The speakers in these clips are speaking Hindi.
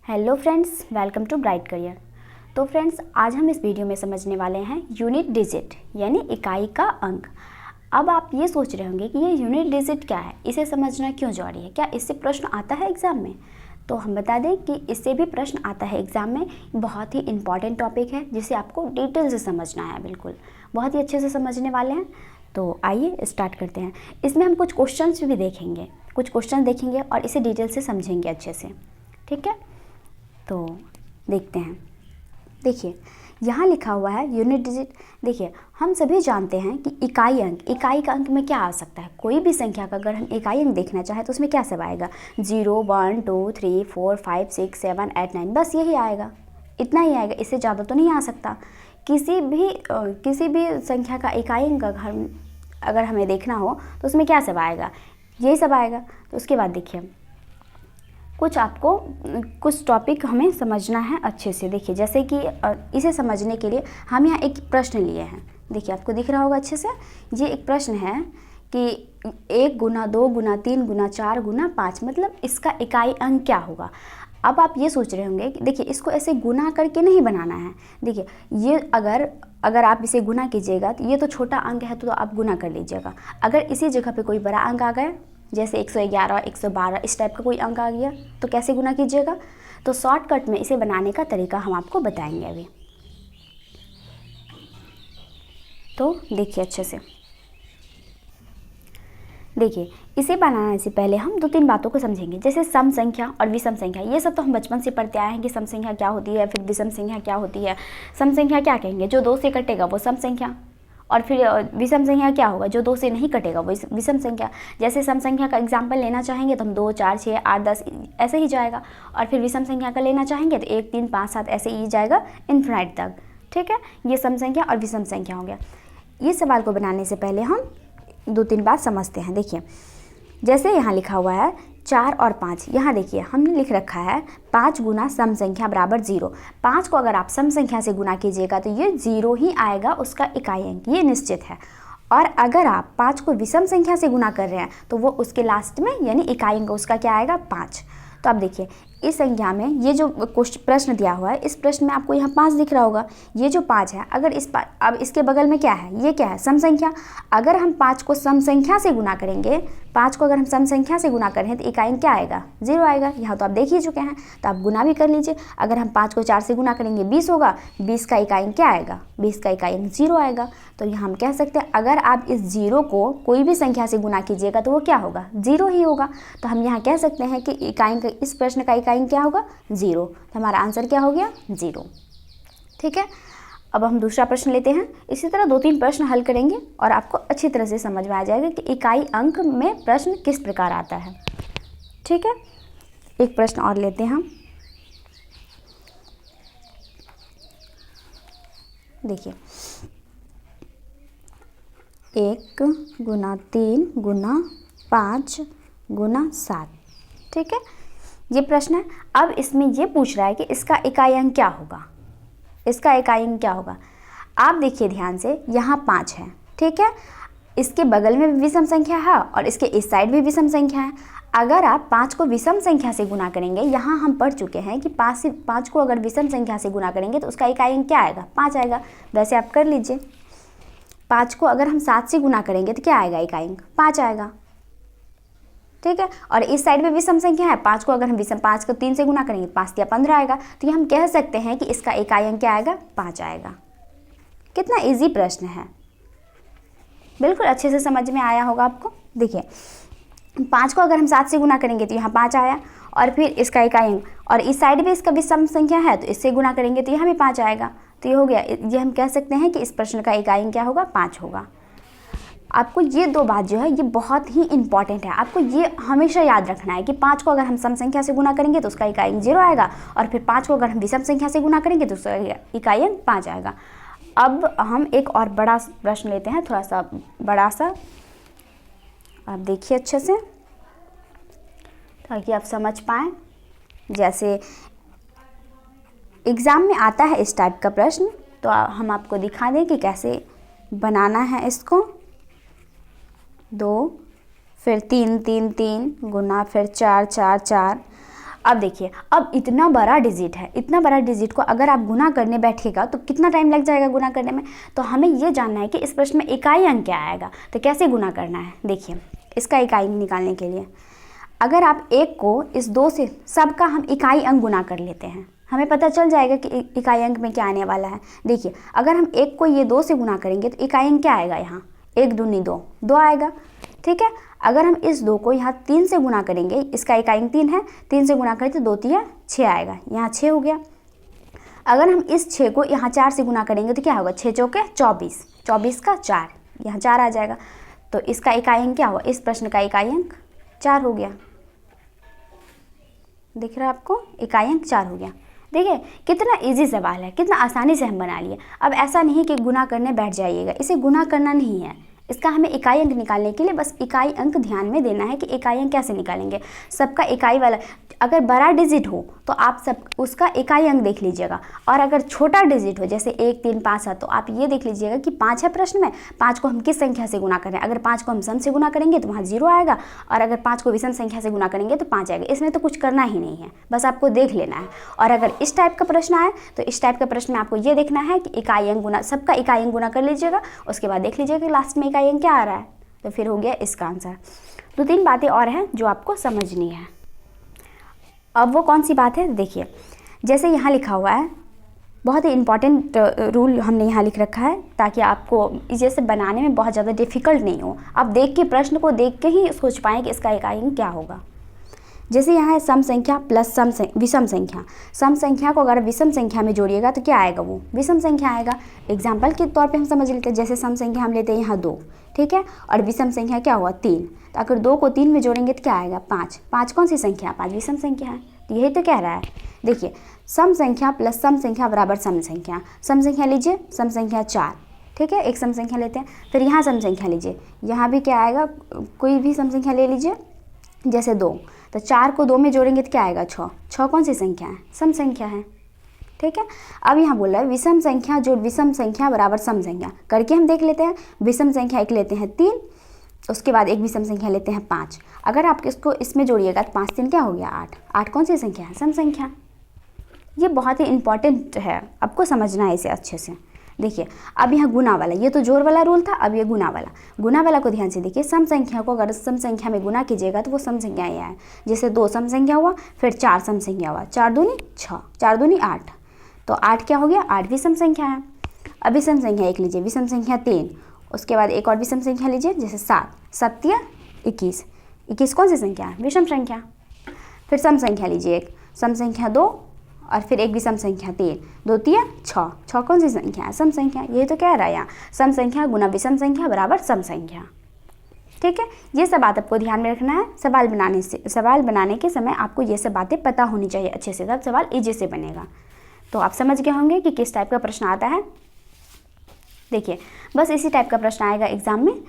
Hello friends, welcome to bright career. तो फ्रेंड्स, आज हम इस वीडियो में समझने वाले हैं यूनिट डिजिट यानी इकाई का अंक। अब आप ये सोच रहे होंगे कि ये यूनिट डिजिट क्या है, इसे समझना क्यों जरूरी है, क्या इससे प्रश्न आता है एग्ज़ाम में। तो हम बता दें कि इससे भी प्रश्न आता है एग्ज़ाम में। बहुत ही इंपॉर्टेंट टॉपिक है जिसे आपको डिटेल से समझना है, बिल्कुल बहुत ही अच्छे से समझने वाले हैं। तो आइए स्टार्ट करते हैं। इसमें हम कुछ क्वेश्चंस भी देखेंगे, कुछ क्वेश्चन देखेंगे और इसे डिटेल से समझेंगे अच्छे से, ठीक है। तो देखते हैं। देखिए यहाँ लिखा हुआ है यूनिट डिजिट। देखिए हम सभी जानते हैं कि इकाई का अंक में क्या आ सकता है। कोई भी संख्या का अगर हम इकाई अंक देखना चाहें तो उसमें क्या सब आएगा, 0, 1, 2, 3, 4, 5, 6, 7, 8, 9, बस यही आएगा, इतना ही आएगा, इससे ज़्यादा तो नहीं आ सकता। किसी भी संख्या का इकाई अंक अगर हमें देखना हो तो उसमें क्या सब आएगा, यही सब आएगा। तो उसके बाद देखिए कुछ टॉपिक हमें समझना है अच्छे से। देखिए जैसे कि इसे समझने के लिए हम यहाँ एक प्रश्न लिए हैं। देखिए आपको दिख रहा होगा अच्छे से, ये एक प्रश्न है कि 1 गुना 2 गुना 3 गुना 4 गुना 5, मतलब इसका इकाई अंक क्या होगा। अब आप ये सोच रहे होंगे कि देखिए इसको ऐसे गुना करके नहीं बनाना है। देखिए ये अगर आप इसे गुना कीजिएगा तो ये तो छोटा अंक है, तो आप गुना कर लीजिएगा। अगर इसी जगह पे कोई बड़ा अंक आ गया, जैसे 111, 112 इस टाइप का कोई अंक आ गया, तो कैसे गुना कीजिएगा। तो शॉर्टकट में इसे बनाने का तरीका हम आपको बताएंगे अभी। तो देखिए अच्छे से, देखिए इसे बनाने से पहले हम 2-3 बातों को समझेंगे, जैसे सम संख्या और विषम संख्या। ये सब तो हम बचपन से पढ़ते आए हैं कि सम संख्या क्या होती है, फिर विषम संख्या क्या होती है। सम संख्या क्या कहेंगे, जो 2 से कटेगा वो सम संख्या, और फिर विषम संख्या क्या होगा, जो 2 से नहीं कटेगा वो विषम संख्या। जैसे सम संख्या का एग्जाम्पल लेना चाहेंगे तो हम 2, 4, 6, 8, 10 ऐसे ही जाएगा, और फिर विषम संख्या का लेना चाहेंगे तो 1, 3, 5, 7 ऐसे ही जाएगा इन्फिनिट तक, ठीक है। ये सम संख्या और विषम संख्या हो गया। ये सवाल को बनाने से पहले हम 2-3 बात समझते हैं। देखिए जैसे यहाँ लिखा हुआ है 4 और 5, यहाँ देखिए हमने लिख रखा है 5 गुना सम संख्या बराबर 0। 5 को अगर आप सम संख्या से गुना कीजिएगा तो ये 0 ही आएगा उसका इकाई अंक, ये निश्चित है। और अगर आप 5 को विषम संख्या से गुना कर रहे हैं तो वो उसके लास्ट में यानी इकाई अंक उसका क्या आएगा, 5। तो अब देखिए इस संख्या में ये जो प्रश्न दिया हुआ है, इस प्रश्न में आपको यहाँ 5 दिख रहा होगा। ये जो 5 है, अगर अब इसके बगल में क्या है, ये क्या है, सम संख्या। अगर हम 5 को सम संख्या से गुना करेंगे, 5 को अगर हम सम संख्या से गुना करें तो इकाई अंक क्या आएगा, 0 आएगा। यहाँ तो आप देख ही चुके हैं, तो आप गुना भी कर लीजिए। अगर हम 5 को 4 से गुना करेंगे 20 होगा, 20 का इकाई अंक क्या आएगा, 20 का इकाई अंक 0 आएगा। तो यहाँ हम कह सकते हैं अगर आप इस 0 को कोई भी संख्या से गुना कीजिएगा तो वो क्या होगा, 0 ही होगा। तो हम यहाँ कह सकते हैं कि इकाई अंक, इस प्रश्न का इकाई अंक क्या होगा, 0। तो हमारा आंसर क्या हो गया, 0, ठीक है। अब हम दूसरा प्रश्न लेते हैं। इसी तरह 2-3 प्रश्न हल करेंगे और आपको अच्छी तरह से समझ में आ जाएगा कि इकाई अंक में प्रश्न किस प्रकार आता है, ठीक है। एक प्रश्न और लेते हैं हम। देखिए 1 गुना 3 गुना 5 गुना 7, ठीक है, ये प्रश्न है। अब इसमें ये पूछ रहा है कि इसका इकाई अंक क्या होगा, इसका इकाई अंक क्या होगा। आप देखिए ध्यान से, यहाँ 5 है, ठीक है, इसके बगल में भी विषम संख्या है और इसके इस साइड भी विषम संख्या है। अगर आप 5 को विषम संख्या से गुना करेंगे, यहाँ हम पढ़ चुके हैं कि 5 को अगर विषम संख्या से गुना करेंगे तो उसका इकाई अंक क्या आएगा, 5 आएगा। वैसे आप कर लीजिए, 5 को अगर हम 7 से गुना करेंगे तो क्या आएगा, इकाई अंक 5 आएगा, ठीक है। और इस साइड में विषम संख्या है, 5 को अगर हम 5 को 3 से गुना करेंगे 5 या 15 आएगा। तो ये हम कह सकते हैं कि इसका इकाई अंक क्या आएगा, 5 आएगा। कितना इजी प्रश्न है, बिल्कुल अच्छे से समझ में आया होगा आपको। देखिए 5 को अगर हम 7 से गुना करेंगे तो यहाँ 5 आया, और फिर इसका इकाई अंक, और इस साइड में इसका विषम संख्या है तो इससे गुना करेंगे तो यहाँ भी 5 आएगा। तो ये हो गया, ये हम कह सकते हैं कि इस प्रश्न का इकाई अंक क्या होगा, 5 होगा। आपको ये 2 बात जो है ये बहुत ही इंपॉर्टेंट है, आपको ये हमेशा याद रखना है कि 5 को अगर हम सम संख्या से गुना करेंगे तो उसका इकाई अंक 0 आएगा, और फिर 5 को अगर हम विषम संख्या से गुना करेंगे तो उसका इकाई अंक 5 आएगा। अब हम एक और बड़ा प्रश्न लेते हैं, थोड़ा सा बड़ा सा, आप देखिए अच्छे से ताकि आप समझ पाएँ। जैसे एग्ज़ाम में आता है इस टाइप का प्रश्न, तो हम आपको दिखा दें कि कैसे बनाना है इसको। 2 फिर 3 3 3 गुना फिर 4 4 4, अब देखिए, अब इतना बड़ा डिजिट है, इतना बड़ा डिजिट को अगर आप गुना करने बैठेगा तो कितना टाइम लग जाएगा गुना करने में। तो हमें ये जानना है कि इस प्रश्न में इकाई अंक क्या आएगा, तो कैसे गुना करना है। देखिए, इसका इकाई अंक निकालने के लिए अगर आप एक को इस 2 से, सबका हम इकाई अंक गुना कर लेते हैं, हमें पता चल जाएगा कि इकाई अंक में क्या आने वाला है। देखिए, अगर हम एक को ये 2 से गुना करेंगे तो इकाई अंक क्या आएगा, यहाँ 1 दूनी 2, 2 आएगा। ठीक है, अगर हम इस 2 को यहाँ 3 से गुना करेंगे, इसका इकाई अंक 3 है, 3 से गुना करें तो 2 3 6 आएगा, यहाँ 6 हो गया। अगर हम इस 6 को यहाँ 4 से गुना करेंगे तो क्या होगा, 6 चौके 24, 24 का 4, यहाँ 4 आ जाएगा। तो इसका इकाई अंक क्या हुआ, इस प्रश्न का इकाई अंक 4 हो गया। दिख रहा है आपको, इकाई अंक 4 हो गया। देखिए कितना इजी सवाल है, कितना आसानी से हम बना लिए। अब ऐसा नहीं कि गुना करने बैठ जाइएगा, इसे गुना करना नहीं है, इसका हमें इकाई अंक निकालने के लिए बस इकाई अंक ध्यान में देना है कि इकाई अंक कैसे निकालेंगे। सबका इकाई वाला, अगर बड़ा डिजिट हो तो आप सब उसका इकाई अंक देख लीजिएगा, और अगर छोटा डिजिट हो जैसे 1 3 5 7 तो आप ये देख लीजिएगा कि 5 है प्रश्न में, 5 को हम किस संख्या से गुना करें। अगर 5 को हम सम से गुना करेंगे तो वहाँ 0 आएगा, और अगर 5 को विषम संख्या से गुना करेंगे तो 5 आएगा। इसमें तो कुछ करना ही नहीं है, बस आपको देख लेना है। और अगर इस टाइप का प्रश्न आए तो इस टाइप का प्रश्न में आपको ये देखना है कि इकाई अंक गुना, सबका इकाई अंक गुना कर लीजिएगा, उसके बाद देख लीजिएगा कि लास्ट में इकाई अंक क्या आ रहा है, तो फिर हो गया इसका आंसर। 2-3 बातें और हैं जो आपको समझनी है। अब वो कौन सी बात है, देखिए जैसे यहाँ लिखा हुआ है, बहुत ही इंपॉर्टेंट रूल हमने यहाँ लिख रखा है ताकि आपको जैसे बनाने में बहुत ज़्यादा डिफ़िकल्ट नहीं हो, आप देख के प्रश्न को देख के ही सोच पाएँ कि इसका इकाई अंक क्या होगा। जैसे यहाँ है सम संख्या प्लस विषम संख्या। सम संख्या को अगर विषम संख्या में जोड़िएगा तो क्या आएगा, वो विषम संख्या आएगा। एग्जाम्पल के तौर पे हम समझ लेते हैं, जैसे सम संख्या हम लेते हैं यहाँ 2, ठीक है, और विषम संख्या क्या हुआ 3, तो अगर 2 को 3 में जोड़ेंगे तो क्या आएगा 5। 5 कौन सी संख्या, 5 विषम संख्या है, तो यही तो कह रहा है। देखिए सम संख्या प्लस सम संख्या बराबर सम संख्या। सम संख्या लीजिए, सम संख्या 4, ठीक है, एक सम संख्या लेते हैं। फिर यहाँ सम संख्या लीजिए, यहाँ भी क्या आएगा, कोई भी सम संख्या ले लीजिए, जैसे 2, तो 4 को 2 में जोड़ेंगे तो क्या आएगा 6। 6 कौन सी संख्या है, सम संख्या है, ठीक है। अब यहाँ बोल रहा है विषम संख्या जोड़ विषम संख्या बराबर सम संख्या, करके हम देख लेते हैं। विषम संख्या एक लेते हैं 3, उसके बाद एक विषम संख्या लेते हैं 5। अगर आप इसको इसमें जोड़िएगा तो 5 3 क्या हो गया 8। 8 कौन सी संख्या है, सम संख्या। ये बहुत ही इंपॉर्टेंट है, आपको समझना है इसे अच्छे से। देखिए अब यहाँ गुना वाला, ये तो जोड़ वाला रूल था, अब ये गुना वाला। गुना वाला को ध्यान से देखिए, सम संख्या को अगर सम संख्या में गुना कीजिएगा तो वो सम संख्या ही है। जैसे 2 सम संख्या हुआ, फिर 4 सम संख्या हुआ, 4 दूनी 6, 4 दूनी 8, तो 8 क्या हो गया, 8 विषम संख्या है। अब विषम संख्या एक लीजिए, विषम संख्या 3, उसके बाद एक और विषम संख्या लीजिए, जैसे 7, 7 या 21, 21 कौन सी संख्या है, विषम संख्या। फिर सम संख्या लीजिए एक, सम संख्या 2, और फिर एक विषम संख्या 3, 2 3 6, 6 कौन सी संख्या है, सम संख्या। ये तो कह रहा है यहाँ सम संख्या गुना विषम संख्या बराबर सम संख्या, ठीक है। ये सब बात आपको ध्यान में रखना है। सवाल बनाने के समय आपको ये सब बातें पता होनी चाहिए अच्छे से, तब सवाल ईजी से बनेगा। तो आप समझ गए होंगे कि किस टाइप का प्रश्न आता है। देखिए बस इसी टाइप का प्रश्न आएगा एग्जाम में,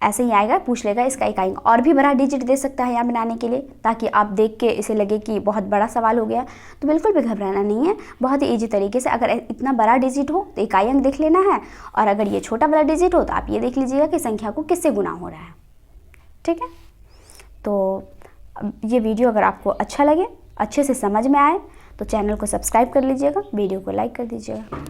ऐसे ही आएगा, पूछ लेगा इसका इकाई। और भी बड़ा डिजिट दे सकता है यहाँ बनाने के लिए, ताकि आप देख के इसे लगे कि बहुत बड़ा सवाल हो गया। तो बिल्कुल भी घबराना नहीं है, बहुत ही ईजी तरीके से। अगर इतना बड़ा डिजिट हो तो इकाई अंक देख लेना है, और अगर ये छोटा वाला डिजिट हो तो आप ये देख लीजिएगा कि संख्या को किससे गुना हो रहा है, ठीक है। तो ये वीडियो अगर आपको अच्छा लगे, अच्छे से समझ में आए, तो चैनल को सब्सक्राइब कर लीजिएगा, वीडियो को लाइक कर दीजिएगा।